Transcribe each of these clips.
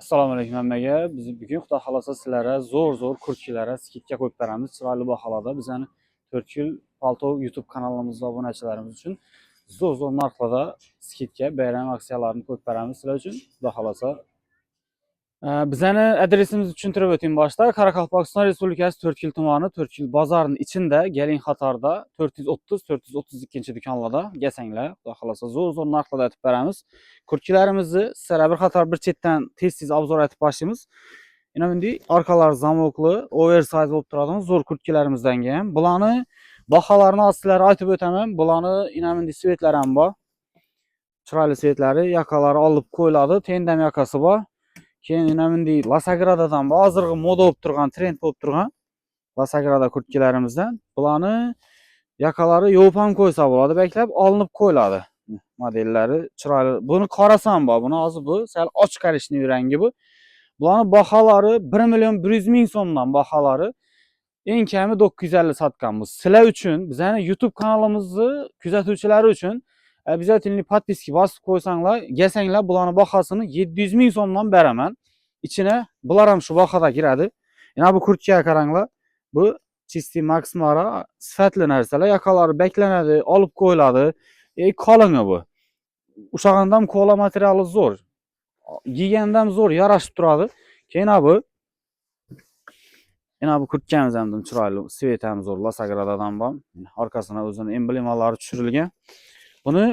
Assalomu alaykum hammaga. Biz bugun xudo xolasa sizlarga zo'r kurtkalara skidga qo'yib beramiz. Chiroyli baholarda bizani 4 yil palto YouTube kanalimizda obunachilarimiz uchun zo'r narxlarda skidga bayram aksiyalarini qo'yib beramiz sizlar uchun. Xudo xolasa bizani adresimizni tushuntirib o'tayim boshda. Qoraqalpog'iston Respublikasi 4 yil tumani, 4 yil bozorining ichida, Gelin Xatarda 430-432 do'konlarda gelsanglar, xudo xolasa zo'r narxlarda aytib beramiz. Kurtkalarimizni sizlarga bir qator bir chetdan tez obzor aytib başlaymiz. Yana bunday orqalar zamokli, oversize bo'lib turadigan zo'r kurtkalarimizdan ham. Bularni baholarini sizlarga aytib o'taman. Bularni yana bunday svetlar ham bor. Chiroyli svetlari, yakalari olib qo'yiladi, tendam yakasi bor. Keyin yana bunday Lasagradadan hozirgi moda bo'lib turgan, trend bo'lib turgan Lasagrada kurtkalarimizdan. Bularni yakalari yopib ham qo'ysa bo'ladi, beklab olinib qo'yiladi. Modellari chiroyli. Buni qorasi ham bor. Buni hozir bu sal ochiq korishniy rangi bu. Bularning baholari 1.100.000 so'mdan baholari. Eng kami 950 sotganmiz. Sizlar uchun, bizning YouTube kanalimizni kuzatuvchilari uchun обязательно подписки bosib qo'ysanglar, gelsanglar bularning bahosini 700.000 so'mdan beraman. İçine bular ham shu bahoda kiradi. Yana bu kurtkaga qaranglar. Bu Chisti Max Mara sifatli narsalar, yakalari beklanadi, olib qo'yiladi. Qo'lingi bu. O'shaqanda ham qo'la materiali zo'r. Giyganda ham zo'r, yarashib turadi. Keyin bu kurtkamiz ham chiroyli, svet ham zo'r, Lasagradadan bor. Orqasına o'zining emblemalari tushirilgan. Buni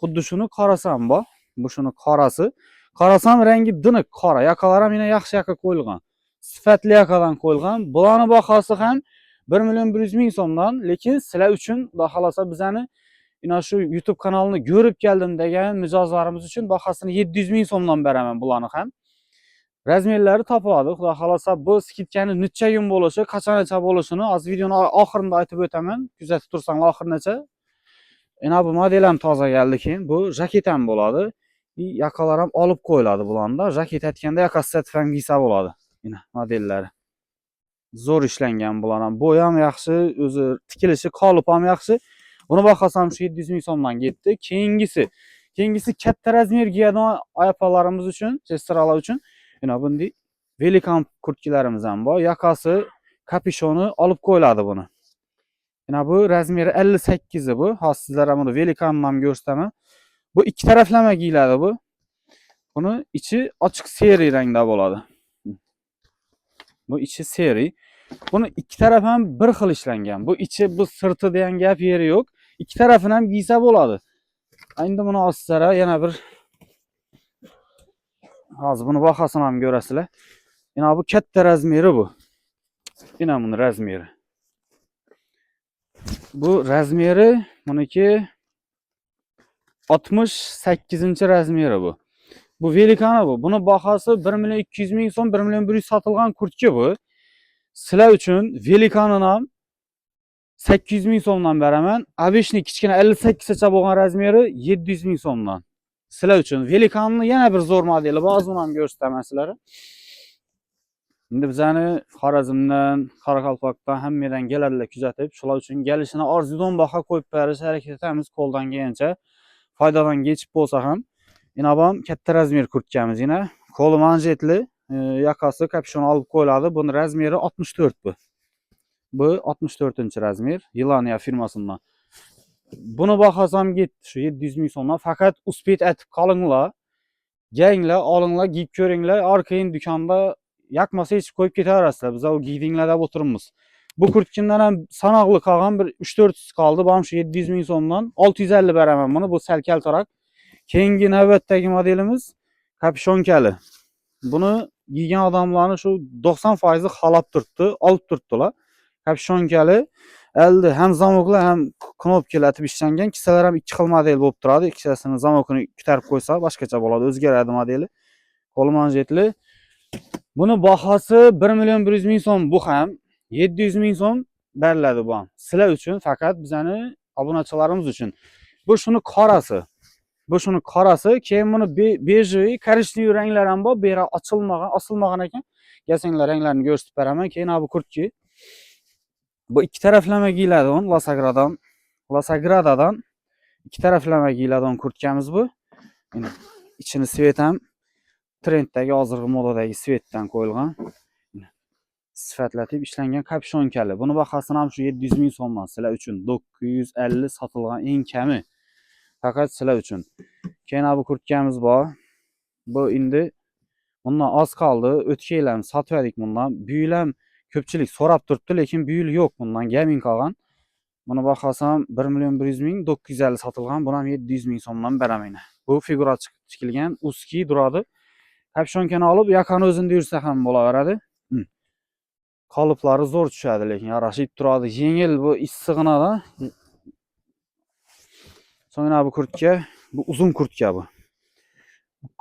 xuddi shuni qorasi ham bor. Bu shuni qorasi. Qorasi ham rangi diniq qora. Yakalari ham yana yaxshi yaka qo'yilgan. Sifatli yakadan qo'yilgan. Bularning bahosi ham 1.100.000 so'mdan, lekin sizlar uchun xudo xolasa bizani ina shu YouTube kanalini ko'rib keldim degan mijozlarimiz uchun bahosini 700.000 so'mdan beraman bularni ham. Razmerlari topiladi. Xudo xolasa bu skidkani necha kun bo'lishi, qachongacha bo'lishini hozir videoning oxirida aytib o'taman. Kuzatib tursanglar oxirigacha. Yana bu model ham toza keldi keyin. Bu jaket ham bo'ladi. Yakalar ham olib qo'yiladi bularda. Jaket aytganda yakasi satif ham giysa bo'ladi. Mana modellari. Zo'r ishlangan bular ham. Bo'y ham yaxshi, o'zi tikilishi, qolip ham yaxshi. Buni bahosi ham shu 700.000 so'mdan ketdi. Keyingisi katta razmer giyadigan oyapolarimiz uchun, sestiralar uchun yana bunday velikan kurtkalarimiz ham bor. Yakasi, kapishoni olib qo'yiladi buni. Yana bu razmeri 58 bu. Hozir sizlarga buni velikanni ham ko'rsataman. Bu ikki taraflama giyiladi bu. Buni ichi ochiq seri rangda bo'ladi. Bu ichi seri. Buni ikki taraf ham bir xil ishlangan. Bu ichi, bu sirti degan gap yeri yo'q. İki tarafini ham giysa bo'ladi. Endi buni sizlarga yana bir hozir buni bahosini ham ko'rasizlar. Yana bu katta razmeri bu. Yana buni razmeri. Bu razmeri buniki 68-razmeri bu. Bu velikani bu. Buni bahosi 1.200.000 so'm, 1.100.000 sotilgan kurtka bu. Sizlar uchun velikanini ham 800.000 so'mdan beraman. Abishni kichkina 58 gacha bo'lgan razmeri 700.000 so'mdan. Sizlar uchun velikanning yana bir zo'r modeli bor, uni ham ko'rsataman sizlarga. Endi bizani Xorazmdan, Qoraqalpoqdan hammadan keladilar kuzatib, shular uchun kelishini orzudan baho qo'yib berish harakat etamiz qo'ldan kelgancha. Foydadan kechib bo'lsa ham. Yana bu ham katta razmer kurtkamiz yana. Qo'li manjetli, yakasi, kapishoni olib qo'yiladi. Buni razmeri 64 bu. Bu 64-razmer, Yilaniya firmasidan. Buni bahosi ham ketdi shu 700.000 so'mdan. Faqat uspet aytib qolinglar. Ganglar, olinglar, giyib ko'ringlar. Orqayin do'konda yakmasa hech qo'yib ketaverasizlar. Biz u giydinglar deb o'tiribmiz. Bu kurtkindan ham sanoqli qolgan bir 3-4 qoldi. Bu ham shu 700.000 so'mdan 650 beraman buni. Bu sal kaltaroq. Keyingi navbatdagi modelimiz kapishonkali. Buni giygan odamlarni shu 90% xalab turibdi, olib turibdilar. Kapishonkali. Elde hem zamokli hem knopkalatib ishlangan. Kissalar ham ikki xil model bo'lib turadi. Ikkisini zamokini ko'tarib qo'ysa boshqacha bo'ladi, o'zgaradi modeli. Qo'li manjetli. Buni bahosi 1.100.000 so'm, bu ham 700.000 so'm beriladi bu ham. Sizlar uchun, faqat bizani obunachilarimiz uchun. Bu shuni qorasi. Bu shuni qorasi, keyin buni beji, korishniy ranglar ham bor. Bu yerga osilmagan ekan. Gelsanglar ranglarini ko'rsatib beraman. Keyin bu kurtki. Bu ikki taraflama giyiladigan Lasagradadan ikki taraflama giyiladigan kurtkamiz bu. Yine içini svet ham trenddagi hozirgi modadagi svetdan qo'yilgan. Sifatlatib ishlangan kapshonkali. Buni bahosini ham shu 700 ming so'mdan sizlar uchun 950 sotilgan eng kami. Faqat sizlar uchun. Keyin bu kurtkamiz bor. Bu endi bundan az qoldi. O'tgan yil ham sotib edik bundan. Bu yil ham ko'pchilik so'rab turibdi, lekin bu yil yo'q bundan. Gaming qolgan. Buni bahosi ham 1 million 100 ming 950 sotilgan. Buni ham 700 ming so'mdan beraman. Bu figura tikilgan, uski duradi. Kapshonkani olib, yaqani o'zida yursa ham bo'laveradi. Qoliplari zo'r tushadi, lekin yarashib turadi. Yengil, bu issig'ini da. So'ngra bu kurtka, bu uzun kurtka bu.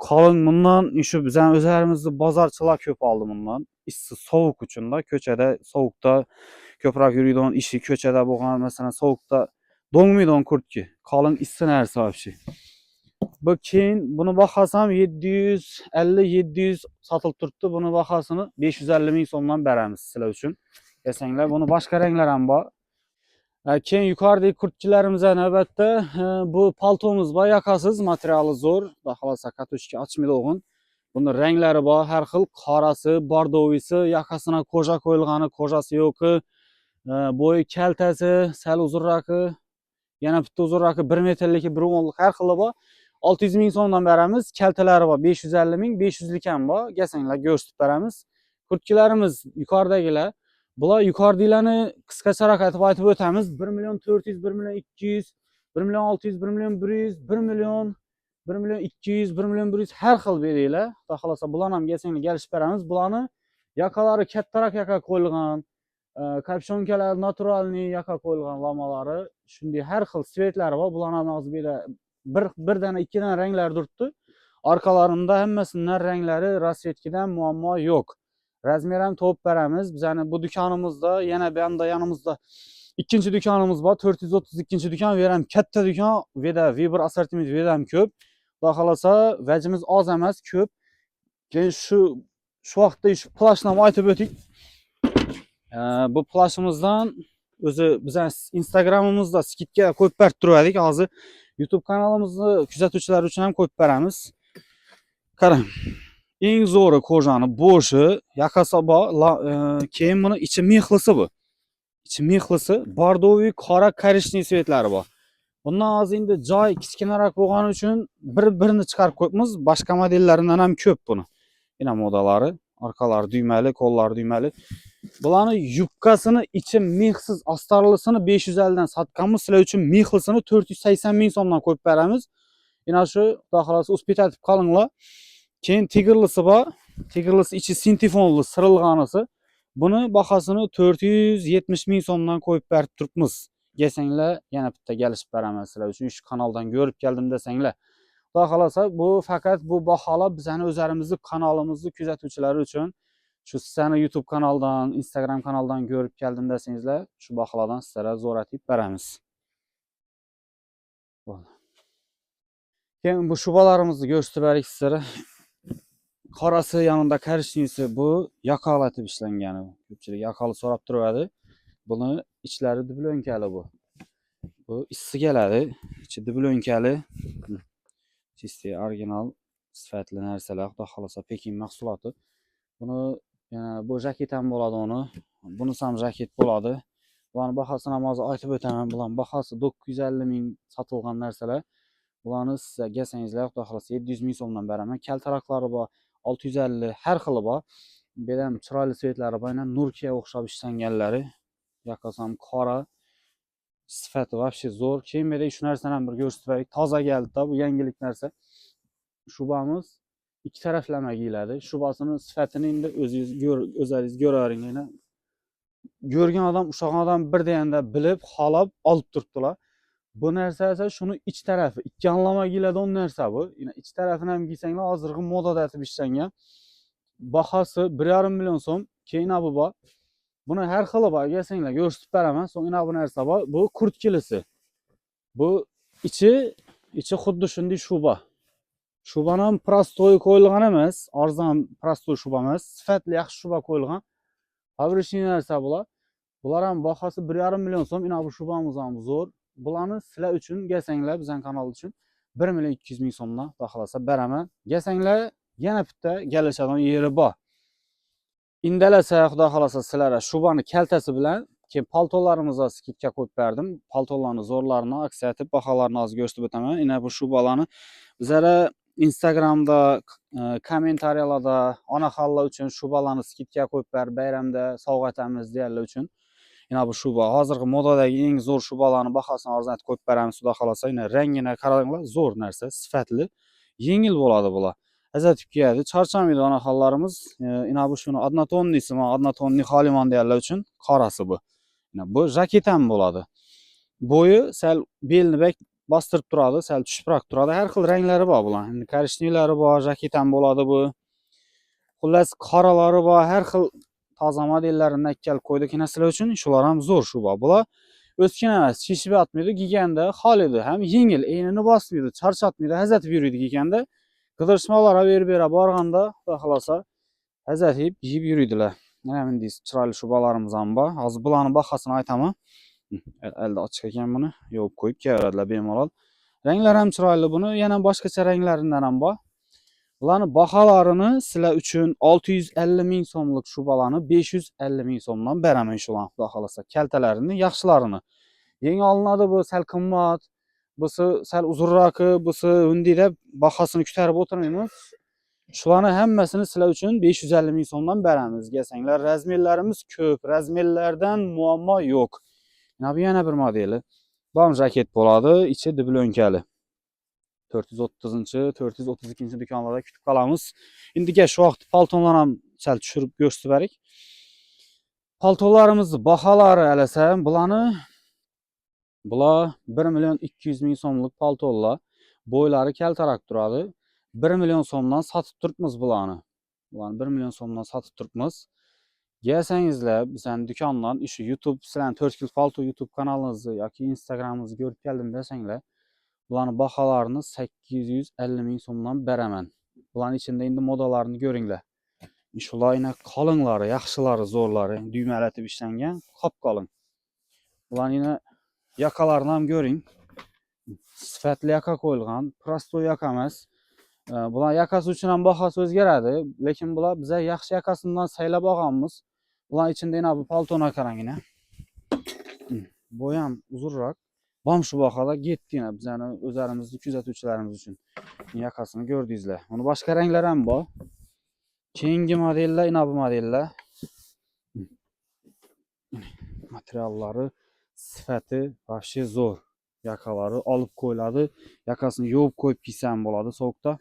Qalin bundan shu bizning o'zlarimizda bozorchilar ko'p oldi bundan. Issiq, sovuq uchun da, ko'chada sovuqda ko'proq yuradigan ishi ko'chada bo'lgan, masalan, sovuqda do'ngmaydigan kurtki. Qalin issiq narsa вообще. Bu keyin buni bahosi ham 750-700 sotilib turibdi. Buni bahosini 550 ming so'mdan beramiz sizlar uchun. Desanglar, buni boshqa ranglar ham bor. Keyin yuqoridagi kurtkilarimizga navbatda bu paltomuz bor, yakasiz, materiali zo'r. Xudo xolasa katochka ochmaydigan. Bunda ranglari bor, har xil, qorasi, bordovisi, yakasina koja qo'yilgani, kojasi yo'qi, bo'yi kaltasi, sal uzunroqi, yana bitta uzunroqi 1 metrlik, 1 o'nlik har xili bor. 600 ming so'mdan beramiz. Kaltalari bor 550 ming, 500 lik ham bor. Gasanglar ko'rsatib beramiz. Kurtkilarimiz yuqoridagilar. Bular yuqoridagilarni qisqacharoq aytib o'tamiz. 1 million 400, 1 million 200, 1 million 600, 1 million 100, 1 million 200, 1 million 100 har xil beringlar. Xudo xolasa bularni ham gasanglar kelishib beramiz. Bularni yakalari kattaroq yaka qo'yilgan, kapshonkalar naturalniy yaka qo'yilgan lamalari, shunday har xil svetlari bor. Bularni ham hozir birdan ikkidan ranglar turibdi. Orqalarimda hammasining ranglari rasvetkidan muammo yo'q. Razmer ham topib beramiz. Bizning bu do'konimizda yana bu yerda yanimizda ikkinchi do'konimiz bor. 432 do'kon, bu ham katta do'kon. Veda Viber assortiment veda ham ko'p. Xudo xolasa vajimiz oz emas, ko'p. Keyin shu vaqtda shu plashni aytib o'tik. Bu plashimizdan o'zi bizning Instagramimizda skidga qo'yib berib turdik. Hozir YouTube kanalimizni kuzatuvchilar uchun ham qo'yib beramiz. Qarang. Eng zo'ri kojani bo'shi, yakasi bor. Keyin buni ichi mexlisi bu. Ichi mexlisi, bordoviy, qora, korishniy svetlari bor. Bundan hozir endi joy kichkinaroq bo'lgani uchun bir-birini chiqarib qo'yibmiz. Boshqa modellaridan ham ko'p buni. Yana modalari, orqalari duymali, qo'llari duymali. Bularni yubkasini ichi mexsiz astarlisini 550 dan sotganmiz. Sizlar uchun mexlisini 480 ming so'mdan qo'yib beramiz. Yana shu xudo xolasa uspetib qolinglar. Keyin tigrlisi bor. Tigrlisi ichi sintefonli sirilganisi. Buni bahosini 470 ming so'mdan qo'yib berib turibmiz. Gesanglar yana bitta kelishib beraman sizlar uchun. Shu kanaldan ko'rib keldim desanglar. Xudo xolasa bu faqat bu baholar bizning o'zlarimizning kanalimizning kuzatuvchilari uchun. Shu sizlarni YouTube kanaldan, Instagram kanaldan ko'rib keldim desangizlar, shu baholardan sizlarga zo'ratib beramiz. Keyin bu shubalarimizni ko'rsatib berik sizlarga. Qorasi yanında karishnisi bu yaqalatib ishlangani. Ko'pchilik yaqali so'rab turadi. Buni ichlari dublonkali bu. Bu issiq keladi. Ichi dublonkali. Chisti original sifatli narsalar, xudo xolasa Pekin mahsuloti. Buni bu jaket ham bo'ladi uni. Bunisi ham jaket bo'ladi. Bularning bahosini ham hozir aytib o'taman. Bularning bahosi 950 ming sotilgan narsalar. Bularni sizga gasangizlar, xudo xolasa 700 ming so'mdan beraman. Kaltaroqlari bor, 650 har xili bor. Bu ham chiroyli svetlari bor, Nurkiga o'xshab ishlanganlari. Yakasi ham qora. Sifati вообще zo'r. Keyin bu shu narsani ham bir ko'rsatib berik. Toza keldi-da, bu yangilik narsa. Shubamiz ikki taraflama kiyiladi. Shubasini sifatini endi o'zingiz ko'raveringlar. Ko'rgan odam o'shadan bir deganda bilib, xolab olib turibdilar. Bu narsa esa shuni ich tarafi, ikki anlama kiyiladigan narsa bu. Yine ich tarafini ham kiysanglar, hozirgi modada aytib ishlangan. Bahosi 1,5 million so'm. Keyin bu bor. Buni har xili bor, gasanglar ko'rsatib beraman. So'ngra bu narsa bor. Bu kurtkilisi. Bu ichi xuddi shunday shuba. Shubani ham prostoy qo'yilgan emas, arzon prostoy shuba emas, sifatli yaxshi shuba qo'yilgan. Fabrishniy narsa bular. Bular ham bahosi 1,5 million so'm. Ina bu shubamiz ham zo'r. Bularni sizlar uchun gasanglar, bizning kanal uchun 1 million 200 ming so'mdan xudo xolasa beraman. Gasanglar yana bitta kelishadigan yeri bor. İndelese, xudo xolasa sizlarga shubani kaltasi bilan keyin paltolarimizga skidka qo'yib berdim. Paltolarni zo'rlarini aksiya etib, baholarni hozir ko'rsatib o'taman. Yana bu shubalarni bizlara Instagramda, kommentariyalarda onaxonlar uchun shubalarni skidka qo'yib berib, bayramda sovg'a etamiz deganlar uchun. Yana bu shuba hozirgi modadagi eng zo'r shubalarni bahosini arzonatib qo'yib beramiz, xudo xolasa. Yana rangini qaranglar, zo'r narsa, sifatli, yengil bo'ladi bular. Azatib kiyadi, charchamaydi onaxonlarimiz. Ina bu shuni однотонныйsi, однотонный xolimon deganlar uchun qorasi bu. Bu jaketam bo'ladi. Bo'yi sal belni bek bostirib turadi, sal tushibroq turadi. Har xil ranglari bor bular. Endi korishniylari bor, jaketam bo'ladi bu. Xullas qoralari bor, har xil toza modellarini akkalib qo'ydik. Yana sizlar uchun shular ham zo'r shu bor. Bular o'skin emas, shishib yotmaydi, giyganda xolidi, ham yengil, eynini bosmaydi, charchatmaydi, hazatib yuradi giyganda. Qidirishmoqlarga berib borganda, xudo xolasa, hazatib yeyib yuradilar. Mana bunday chiroyli shubalarimiz ham bor. Hozir bularning bahosini aytaman. Elde ochiq ekan buni, yopib qo'yib kelaveradilar bemalol. Ranglar ham chiroyli buni, yana boshqacha ranglaridan ham bor. Bularning baholarini sizlar uchun 650 ming so'mlik shubalarni 550 ming so'mdan beraman shularni, xudo xolasa. Kaltalarini, yaxshilarini. Yangi olinadi bu, sal qimmat. Busi sal uzunroqi, busi unday deb bahosini ko'tarib o'tirmaymiz. Shularning hammasini sizlar uchun 550 ming so'mdan beramiz. Gelsanglar, razmerlarimiz ko'p, razmerlardan muammo yo'q. Yana bir modeli. Bom jaket bo'ladi, ichi dublonkali. 430-432 do'konlarda kutib qolamiz. Endiga shu vaqt paltonlarni ham sal tushirib ko'rsatib berik. Paltolarimizni baholari alasam, bular 1 million 200 ming so'mlik paltolar. Bo'ylari kaltaroq turadi. 1 million so'mdan sotib turibmiz bularni. Bularni 1 million so'mdan sotib turibmiz. Gelsangizlar, bizning do'kondan shu YouTube sizlarning 4 kil palto YouTube kanalingizni yoki Instagramimizni ko'rib keldim desanglar, bularning baholarini 850 ming so'mdan beraman. Bularning ichida endi modalarini ko'ringlar. Shular yana qolinlari, yaxshilari, zo'rlari, duymalatib ishlangan, qop-qolin. Bularning yakalarini ham ko'ring. Sifatli yaka qo'yilgan, prostoy yaka emas. Bular yakasi uchun ham bahosi o'zgaradi, lekin bular biz yaxshi yakasidan saylab olganmiz. Bular ichida yana bu paltoni qarangina. Bu ham uzunroq. Bom shu bahoda getdina bizani o'zlarimizni kuzatuvchilarimiz uchun. Yakasini ko'rdingizlar. Uni boshqa ranglar ham bor. Keyingi modellar, ina bu modellar. Materiallari, sifati vobshe zo'r. Yakalari olib qo'yiladi. Yakasini yuvib qo'yib kiysam bo'ladi sovuqda.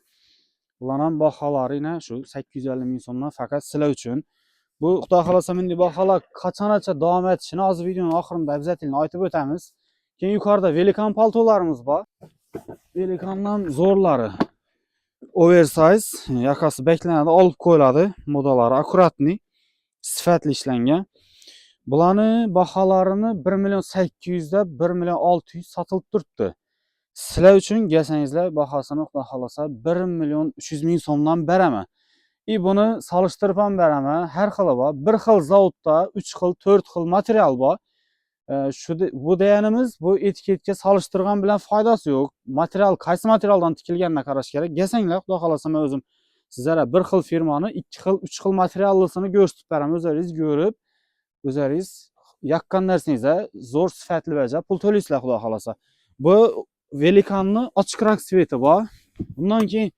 Bular ham baholari shu 850 ming so'mdan faqat sizlar uchun. Bu xudo xolasa bunday baholar qachongacha davom etishini hozir videoning oxirida обязательно aytib o'tamiz. Keyin yuqorida velikan paltolarimiz bor. Velikandan zo'rlari. Oversize, yakasi beklanadi, olib qo'yiladi. Modalari akkuratni, sifatli ishlangan. Bularning baholarini 1 million 800 da 1 million 600 sotilib turibdi. Sizlar uchun gelsangizlar, bahosini xudo xolasa 1 million 300 ming so'mdan beraman. Buni solishtirib ham beraman. Har xili bor. Bir xil zavodda 3 xil, 4 xil material bor. Bu deganimiz, bu etiketga solishtirgan bilan foydasi yo'q. Material qaysi materialdan tikilganini qarash kerak. Gelsanglar, xudo xolasa men o'zim sizlarga bir xil firmani 2 xil, 3 xil materiallisini ko'rsatib beraman. O'zingiz ko'rib, o'zingiz yaqqan narsangizga zo'r sifatli baja pul to'laysizlar, xudo xolasa. Bu velikanning ochiqroq sveti bor. Bundan keyin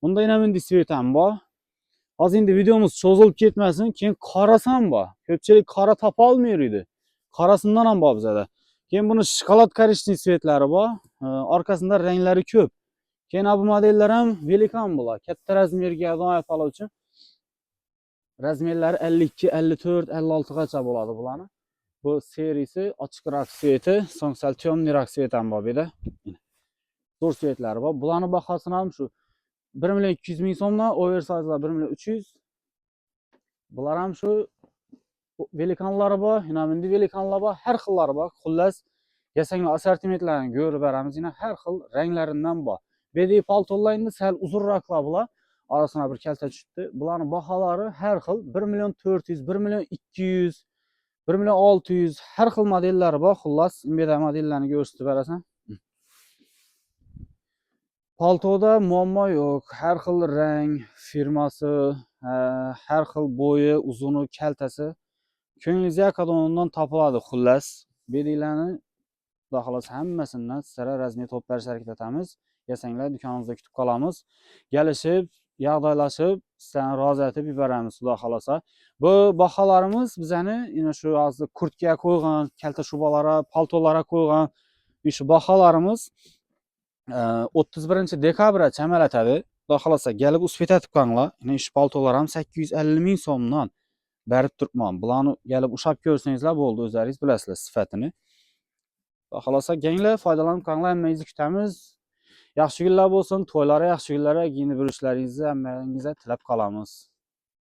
bunda yana bunday svet ham bor. Hozir endi videomiz cho'zilib ketmasin, keyin qorasi ham bor. Ko'pchilik qora topa olmaydi. Qorasidan ham bor bizda. Keyin buni shokolad korishniy svetlari bor. Orqasida ranglari ko'p. Keyin bu modellar ham velikan bular. Katta razmerga adolat oluvchi. Razmerlari 52, 54, 56 gacha bo'ladi bularni. Bu seriyasi ochiqroq sveti, so'ng sal temniroq svet ham bor bu yerda. Zo'r svetlari bor. Bularning bahosini ham shu 1 million 200 ming so'mdan, oversizelar 1 million 300. Bular ham shu velikanlari bor, yana bunday velikanlar bor, har xillari bor. Xullas, yasanglar assortimentlarini ko'rib beramiz, yana har xil ranglaridan bor. Bedi paltolarni sal uzunroqlar bular. Arasına bir kalta tushibdi. Bularning baholari har xil 1 million 400, 1 million 200, 1 million 600 har xil modellari bor. Xullas, bu yerda modellarni ko'rsatib berasan. Paltoda muammo yo'q. Har xil rang, firmasi, har xil bo'yi, uzuni, kaltasi ko'nglingizga yoqadiganidan topiladi xullas. Belinglarni Xudo xolasa hammasidan sira razmer topib berishga harakat etamiz. Yasanglar, do'konimizda kutib qolamiz. Kelishib, yog'doylashib, sizlarni rozi etib yuboramiz, Xudo xolasa. Bu baholarimiz bizani yana shu hozir kurtkaga qo'ygan, kalta shubalara, paltolara qo'ygan shu baholarimiz 31 dekabrgacha amal etadi. Xudo xolasa kelib usfet etib qolinglar. Yana shu paltolar ham 850 ming so'mdan berib turibman. Bularni kelib ushab ko'rsangizlar bo'ldi, o'zlaringiz bilasizlar sifatini. Xalosa ganglar foydalanib qolinglar, hammangizni kutamiz. Yaxshi kunlar bo'lsin, to'ylari yaxshi kunlar, giyinib yurishlaringizni hammangizga tilab qolamiz.